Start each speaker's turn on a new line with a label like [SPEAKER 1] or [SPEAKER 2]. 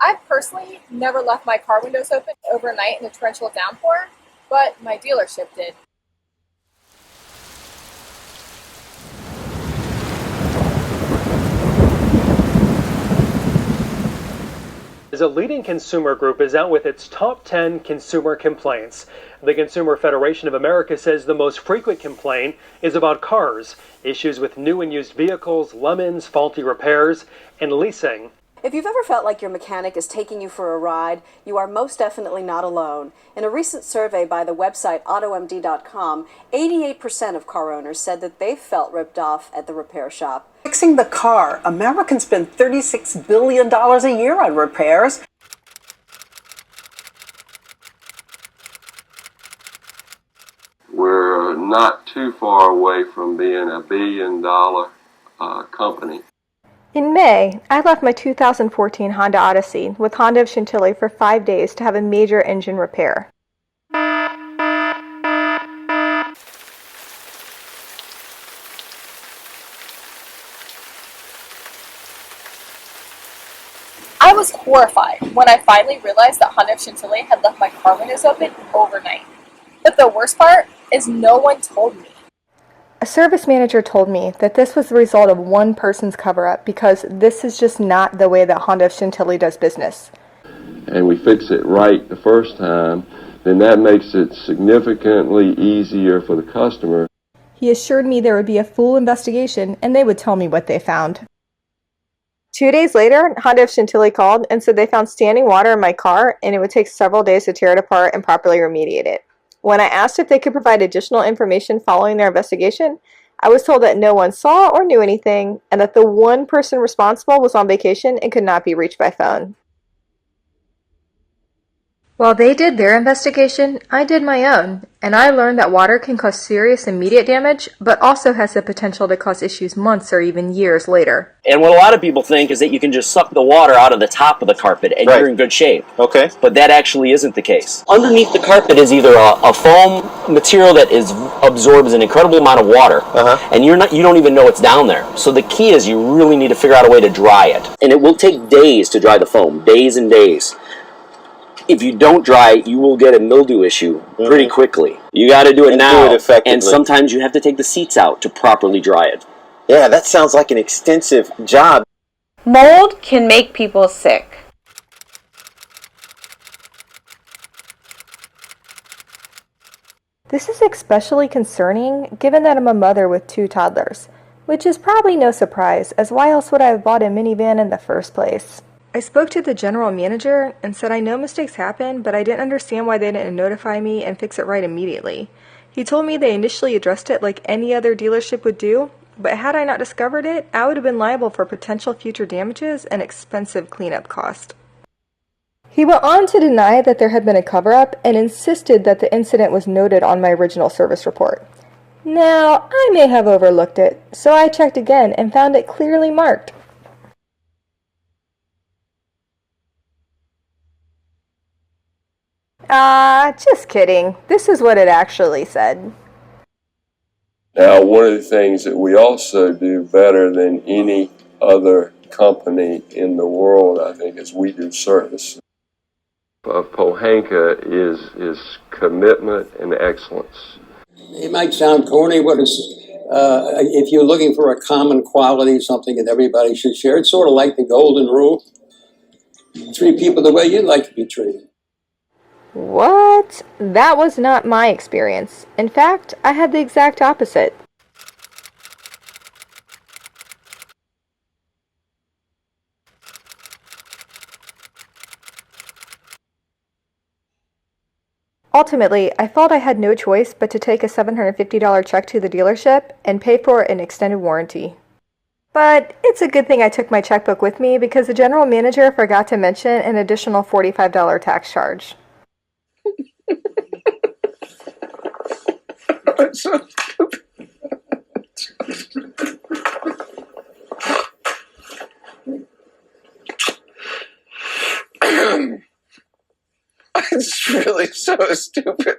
[SPEAKER 1] I've personally never left my car windows open overnight in a torrential downpour, but my dealership did.
[SPEAKER 2] A leading consumer group is out with its top 10 consumer complaints. The Consumer Federation of America says the most frequent complaint is about cars, issues with new and used vehicles, lemons, faulty repairs, and leasing.
[SPEAKER 3] If you've ever felt like your mechanic is taking you for a ride, you are most definitely not alone. In a recent survey by the website AutoMD.com, 88% of car owners said that they felt ripped off at the repair shop.
[SPEAKER 4] Fixing the car. Americans spend $36 billion a year on repairs.
[SPEAKER 5] We're not too far away from being a billion-dollar company.
[SPEAKER 6] In May, I left my 2014 Honda Odyssey with Honda of Chantilly for 5 days to have a major engine repair.
[SPEAKER 1] I was horrified when I finally realized that Honda of Chantilly had left my car windows open overnight. But the worst part is no one told me.
[SPEAKER 6] A service manager told me that this was the result of one person's cover-up because this is just not the way that Honda of Chantilly does business.
[SPEAKER 5] And we fix it right the first time, then that makes it significantly easier for the customer.
[SPEAKER 6] He assured me there would be a full investigation and they would tell me what they found. 2 days later, Honda of Chantilly called and said they found standing water in my car and it would take several days to tear it apart and properly remediate it. When I asked if they could provide additional information following their investigation, I was told that no one saw or knew anything and that the one person responsible was on vacation and could not be reached by phone. While they did their investigation, I did my own, and I learned that water can cause serious immediate damage, but also has the potential to cause issues months or even years later.
[SPEAKER 7] And what a lot of people think is that you can just suck the water out of the top of the carpet and you're in good shape.
[SPEAKER 8] Okay.
[SPEAKER 7] But that actually isn't the case. Underneath the carpet is either a foam material that absorbs an incredible amount of water, and you don't even know it's down there. So the key is you really need to figure out a way to dry it. And it will take days to dry the foam, days and days. If you don't dry, you will get a mildew issue pretty quickly. You got to do it now,
[SPEAKER 8] do it effectively.
[SPEAKER 7] And sometimes you have to take the seats out to properly dry it.
[SPEAKER 8] Yeah, that sounds like an extensive job.
[SPEAKER 9] Mold can make people sick.
[SPEAKER 6] This is especially concerning given that I'm a mother with 2 toddlers, which is probably no surprise, as why else would I have bought a minivan in the first place? I spoke to the general manager and said I know mistakes happen, but I didn't understand why they didn't notify me and fix it right immediately. He told me they initially addressed it like any other dealership would do, but had I not discovered it, I would have been liable for potential future damages and expensive cleanup costs. He went on to deny that there had been a cover-up and insisted that the incident was noted on my original service report. Now, I may have overlooked it, so I checked again and found it clearly marked. Just kidding. This is what it actually said.
[SPEAKER 5] Now, one of the things that we also do better than any other company in the world, I think, is we do service. Of Pohanka is commitment and excellence.
[SPEAKER 10] It might sound corny, but if you're looking for a common quality, something that everybody should share, it's sort of like the golden rule. Treat people the way you'd like to be treated.
[SPEAKER 6] What? That was not my experience. In fact, I had the exact opposite. Ultimately, I felt I had no choice but to take a $750 check to the dealership and pay for an extended warranty. But it's a good thing I took my checkbook with me because the general manager forgot to mention an additional $45 tax charge.
[SPEAKER 11] That's so stupid. It's really so stupid.